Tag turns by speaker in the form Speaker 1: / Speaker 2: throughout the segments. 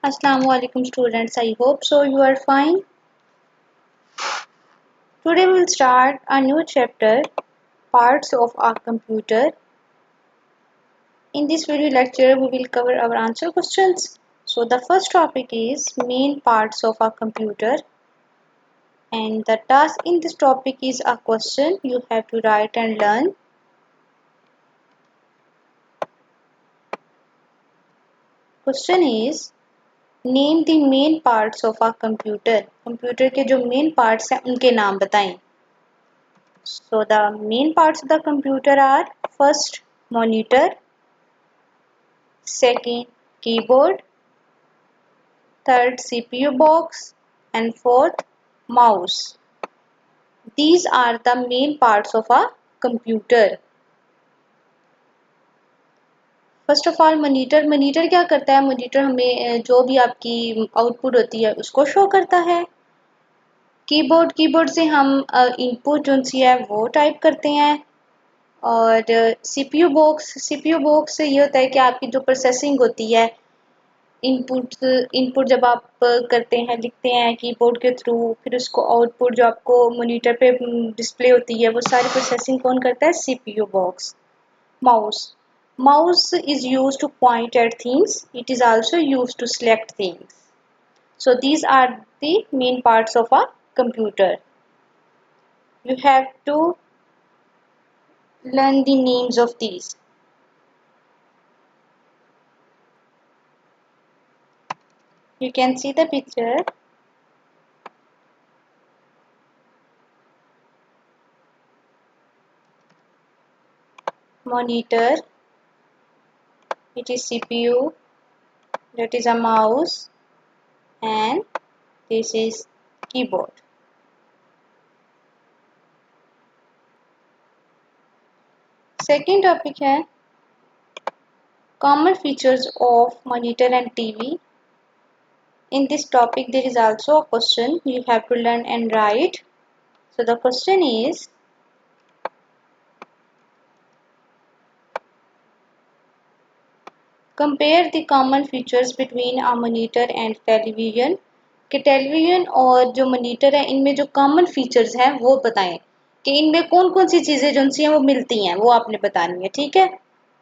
Speaker 1: Assalamualaikum students, I hope so you are fine. Today we will start a new chapter, parts of our computer. In this video lecture we will cover our answer questions. So the first topic is main parts of our computer, and the task in this topic is a question you have to write and learn. Question is name the main parts of our computer. Computer के जो main parts हैं उनके नाम बताएं. So the main parts of the computer are first monitor, second keyboard, third CPU box, and fourth mouse. These are the main parts of a computer. First of all monitor क्या करता है? Monitor हमें जो भी आपकी output होती है उसको शो करता है. कीबोर्ड से हम इनपुट जो सी है वो टाइप करते हैं. और सीपीयू बॉक्स से ये होता है कि आपकी जो प्रोसेसिंग होती है, इनपुट जब आप करते हैं, लिखते हैं कीबोर्ड के थ्रू, फिर उसको आउटपुट जो आपको मॉनिटर पे डिस्प्ले होती है, वो सारी प्रोसेसिंग कौन करता है? CPU box. Mouse is used to point at things. It is also used to select things. So these are the main parts of a computer. You have to learn the names of these. You can see the picture. Monitor, it is CPU, that is a mouse, and this is keyboard. Second topic है common features of monitor and TV. In this topic there is also a question you have to learn and write. So the question is compare the common features between a monitor and television. कि television और जो monitor है इनमें जो common features हैं वो बताएं कि इनमें कौन कौन सी चीजें जो हैं वो मिलती हैं, वो आपने बतानी है. ठीक है.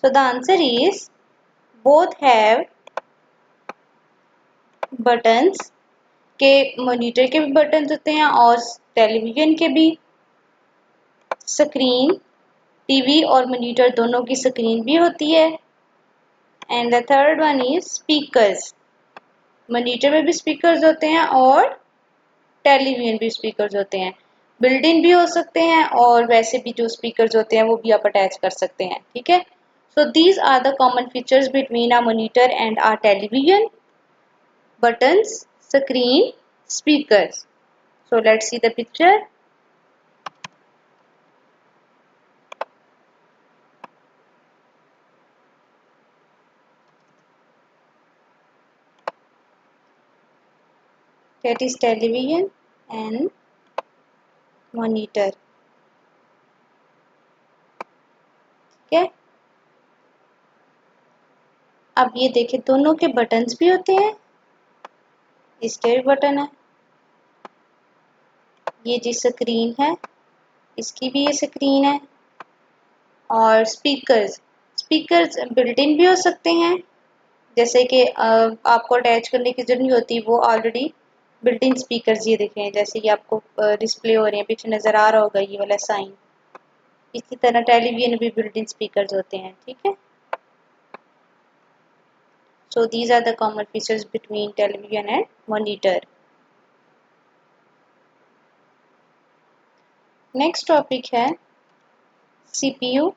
Speaker 1: सो the answer is both have buttons. के मॉनिटर के भी बटन्स होते हैं और टेलीविजन के भी. स्क्रीन, टीवी और मॉनिटर दोनों की स्क्रीन भी होती है. And the third one is speakers. Monitor में भी स्पीकर्स होते हैं और टेलीविजन भी स्पीकर्स होते हैं. बिल्ट इन भी हो सकते हैं और वैसे भी जो स्पीकर्स होते हैं वो भी आप अटैच कर सकते हैं. ठीक है. So these are the common features between a monitor and a television. buttons, screen, speakers. So let's see the picture. That is television and monitor. ठीक है. अब ये देखिए दोनों के बटन्स भी होते हैं. इसके भी बटन है. ये जी स्क्रीन है, इसकी भी ये स्क्रीन है. और स्पीकर्स बिल्ट इन भी हो सकते हैं, जैसे कि आपको अटैच करने की जरूरत नहीं होती, वो ऑलरेडी बिल्ट इन स्पीकर्स ये देखें, जैसे ये आपको डिस्प्ले हो रहे हैं, पीछे नज़र आ रहा होगा ये वाला साइन. इसी तरह टेलीविजन भी बिल्ट इन स्पीकर्स होते हैं. ठीक है. So these are the common features between television and monitor. Next topic है CPU,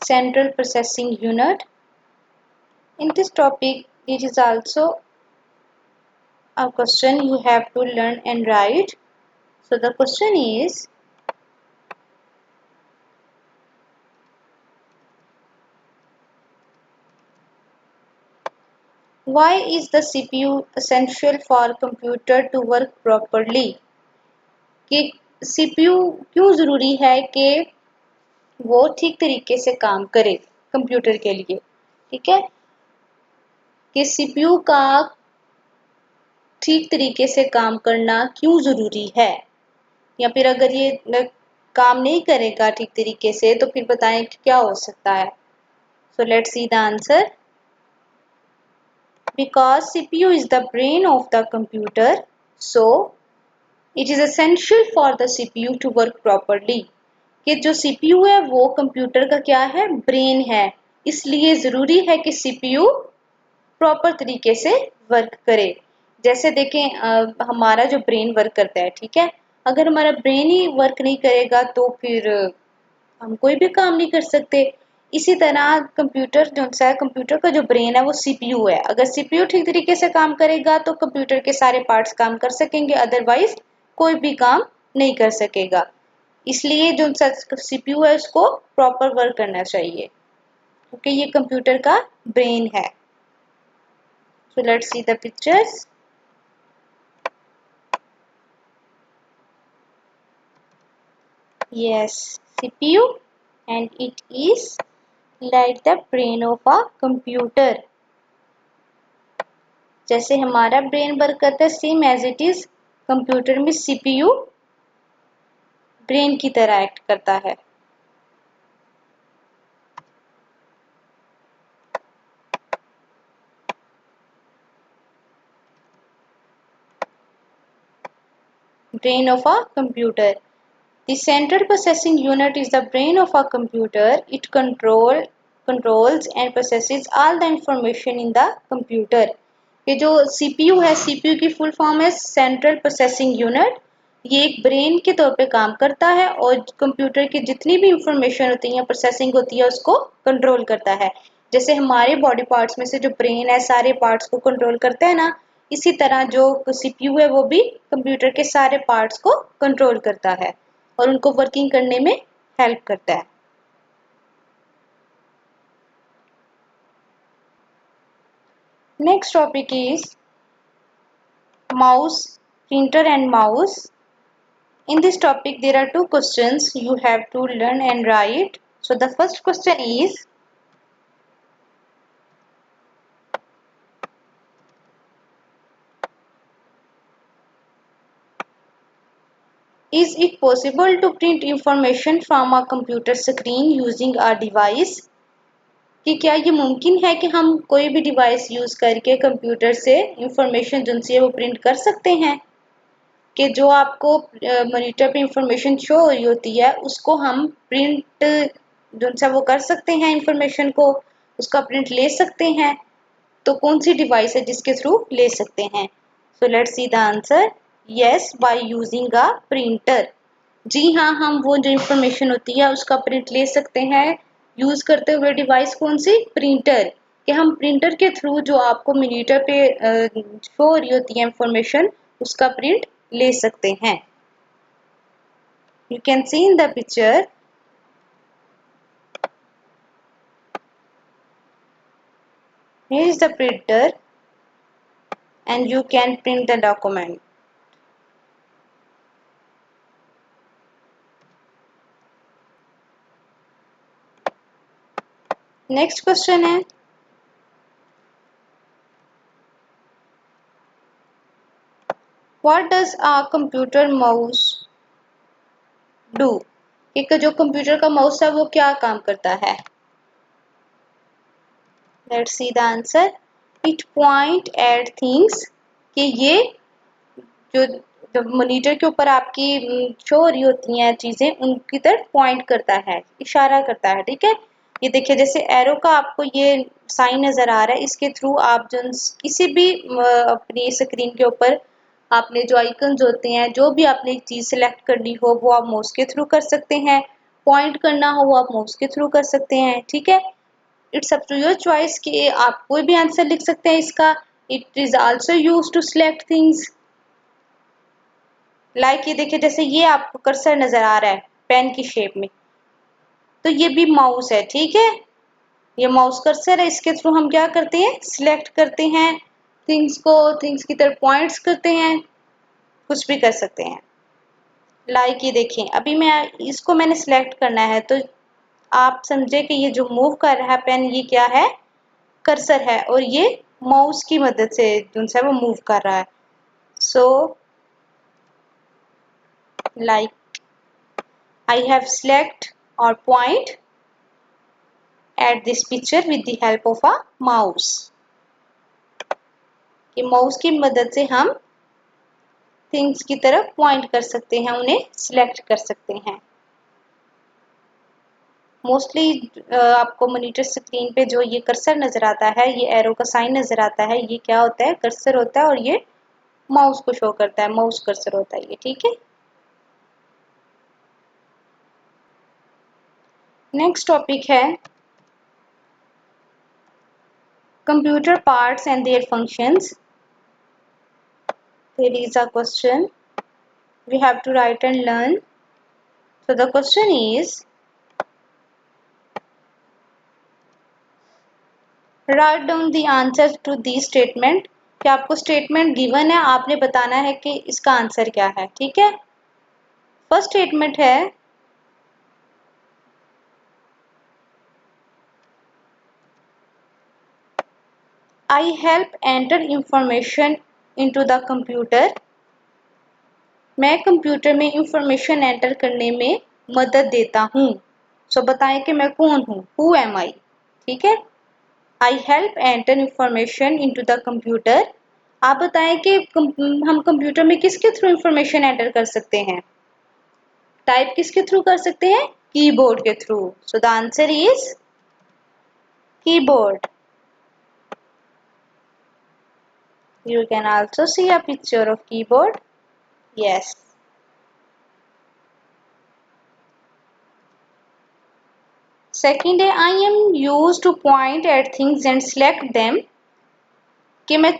Speaker 1: Central Processing Unit. In this topic it is also a question you have to learn and write. So the question is why is the CPU essential for computer to work properly? कि CPU क्यों ज़रूरी है कि वो ठीक तरीके से काम करे कंप्यूटर के लिए. ठीक है. कि सीपीयू का ठीक तरीके से काम करना क्यों ज़रूरी है, या फिर अगर ये काम नहीं करेगा ठीक तरीके से तो फिर बताएं कि क्या हो सकता है। सो let's see the answer. Because CPU is the brain of the computer, so it is essential for the CPU to work properly. कि जो CPU है वो कंप्यूटर का क्या है, ब्रेन है, इसलिए ज़रूरी है कि CPU प्रॉपर तरीके से वर्क करे। जैसे देखें हमारा जो ब्रेन वर्क करता है, ठीक है, अगर हमारा ब्रेन ही वर्क नहीं करेगा तो फिर हम कोई भी काम नहीं कर सकते। इसी तरह कंप्यूटर जो है, कंप्यूटर का जो ब्रेन है वो सीपीयू है। अगर सीपीयू ठीक तरीके से काम करेगा तो कंप्यूटर के सारे पार्ट्स काम कर सकेंगे, अदरवाइज कोई भी काम नहीं कर सकेगा। इसलिए जो सीपीयू है उसको प्रॉपर वर्क करना चाहिए, क्योंकि ये कंप्यूटर का ब्रेन है। So let's see the pictures. Yes, CPU, and it is like the brain of a computer. जैसे हमारा ब्रेन वर्क करता है same as it is computer में सीपीयू ब्रेन की तरह एक्ट करता है। Brain of a computer. The central processing unit is the brain of a computer. It controls and processes all the information in the computer. ये जो CPU है, CPU की full form है central processing unit. ये एक brain के तौर पे काम करता है और कंप्यूटर की जितनी भी इंफॉर्मेशन होती है, प्रोसेसिंग होती है, उसको कंट्रोल करता है। जैसे हमारे बॉडी पार्ट्स में से जो ब्रेन है सारे पार्ट्स को कंट्रोल करता है ना, इसी तरह जो सीपीयू है वो भी कंप्यूटर के सारे पार्ट्स को कंट्रोल करता है और उनको वर्किंग करने में हेल्प करता है। Next topic is mouse, printer and mouse. In this topic there are two questions you have to learn and write. So the first question is it possible to print information from a computer screen using a device? कि क्या ये मुमकिन है कि हम कोई भी device use करके कंप्यूटर से इंफॉर्मेशन जिनसे है वो प्रिंट कर सकते हैं, कि जो आपको मॉनिटर पे इंफॉर्मेशन शो हो रही होती है उसको हम प्रिंट जिनसे वो कर सकते हैं, इंफॉर्मेशन को उसका प्रिंट ले सकते हैं। तो कौन सी डिवाइस है जिसके थ्रू ले सकते हैं? So let's see the answer. Yes, by using a printer. जी हाँ, हम वो जो इंफॉर्मेशन होती है उसका प्रिंट ले सकते हैं यूज करते हुए डिवाइस कौन सी, प्रिंटर। कि हम प्रिंटर के थ्रू जो आपको मॉनिटर पे शो हो रही होती है इंफॉर्मेशन उसका प्रिंट ले सकते हैं। You can see in the picture here is the printer and you can print the document. Next question है what does a computer mouse do? एक जो कंप्यूटर का माउस है वो क्या काम करता है? Let's see the answer. It point at things, कि ये जो मॉनिटर के ऊपर आपकी शो हो रही होती हैं चीजें उनकी तरफ पॉइंट करता है, इशारा करता है, ठीक है। ये देखिए जैसे एरो का आपको ये साइन नजर आ रहा है, इसके थ्रू आप जो किसी भी अपनी स्क्रीन के ऊपर आपने जो आइकन्स होते हैं, जो भी आपने एक चीज सिलेक्ट करनी हो वो आप माउस के थ्रू कर सकते हैं, पॉइंट करना हो वो आप माउस के थ्रू कर सकते हैं, ठीक है। It's up to your choice कि आप कोई भी आंसर लिख सकते हैं इसका। It is also used to select things like, ये देखिए जैसे ये आपको कर्सर नजर आ रहा है पेन की शेप में, तो ये भी माउस है, ठीक है। ये माउस कर्सर है, इसके थ्रू हम क्या करते हैं, सिलेक्ट करते हैं थिंग्स को, थिंग्स की तरफ पॉइंट्स करते हैं, कुछ भी कर सकते हैं। लाइक ये देखें अभी मैं इसको मैंने सिलेक्ट करना है तो आप समझे कि ये जो मूव कर रहा है पेन ये क्या है, कर्सर है, और ये माउस की मदद से जो है वो मूव कर रहा है। So like I have select or point at this picture with the help of a mouse। कि माउस की मदद से हम थिंग्स की तरफ पॉइंट कर सकते हैं, उन्हें सिलेक्ट कर सकते हैं। मोस्टली आपको मॉनिटर स्क्रीन पे जो ये कर्सर नजर आता है, ये एरो का साइन नजर आता है, ये क्या होता है? कर्सर होता है, और ये माउस को शो करता है, माउस कर्सर होता है ये, ठीक है। नेक्स्ट टॉपिक है computer parts and their functions. There is a question we have to write and learn. So the question is, write down the answer to these statement। कि आपको स्टेटमेंट गिवन है, आपने बताना है कि इसका आंसर क्या है, ठीक है। फर्स्ट स्टेटमेंट है I help enter information into the computer। मैं कंप्यूटर में इंफॉर्मेशन एंटर करने में मदद देता हूँ। सो बताएं कि मैं कौन हूँ, हु एम आई, ठीक है। I help enter information into the computer. आप बताएं कि हम कंप्यूटर में किसके थ्रू इंफॉर्मेशन एंटर कर सकते हैं, टाइप किसके थ्रू कर सकते हैं? कीबोर्ड के through. So the answer is keyboard. You can also see a picture of keyboard. Yes. Second है I am used to point at things and select them। कि मैं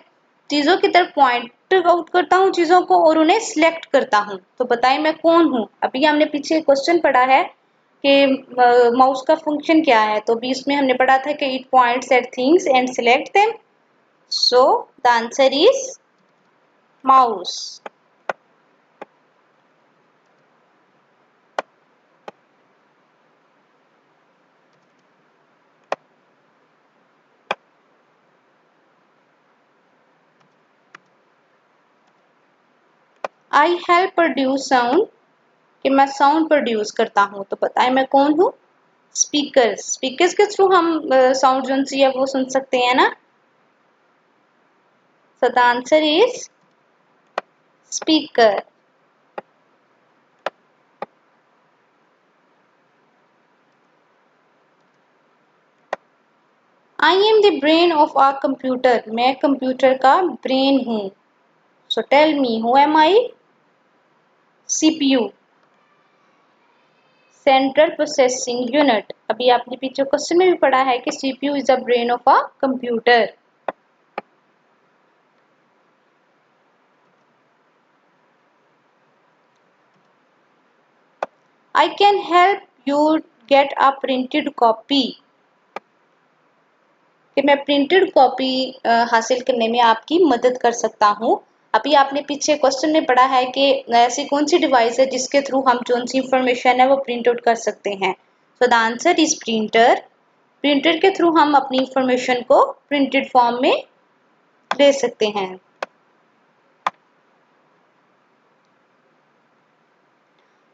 Speaker 1: चीज़ों की तरफ पॉइंट आउट करता हूँ चीज़ों को और उन्हें सिलेक्ट करता हूँ। तो बताइए मैं कौन हूँ? अभी हमने पीछे क्वेश्चन पढ़ा है कि माउस का फंक्शन क्या है, तो अभी इसमें हमने पढ़ा था कि it points at things and select them. So the answer is mouse. I help produce sound. कि मैं साउंड प्रोड्यूस करता हूँ। तो बताएं मैं कौन हूँ? स्पीकर्स। स्पीकर्स के थ्रू हम साउंड जो सी है वो सुन सकते हैं ना। So the answer is speaker. I am the brain of a computer. मैं कंप्यूटर का ब्रेन हूँ। So tell me who am I? CPU, central processing unit. अभी आपने पीछे क्वेश्चन में भी पढ़ा है कि CPU is a brain of a computer. I can help you get a printed copy. कि मैं प्रिंटेड कॉपी हासिल करने में आपकी मदद कर सकता हूँ। अभी आपने पीछे क्वेश्चन में पढ़ा है कि ऐसी कौन सी डिवाइस है जिसके थ्रू हम जो सी इंफॉर्मेशन है वो प्रिंट आउट कर सकते हैं। सो the answer is printer. Printer के थ्रू हम अपनी इंफॉर्मेशन को प्रिंटेड फॉर्म में ले सकते हैं।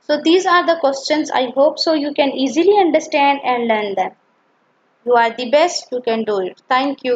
Speaker 1: So these are the questions. I hope so you can easily understand and learn them. You are the best, you can do it. Thank you.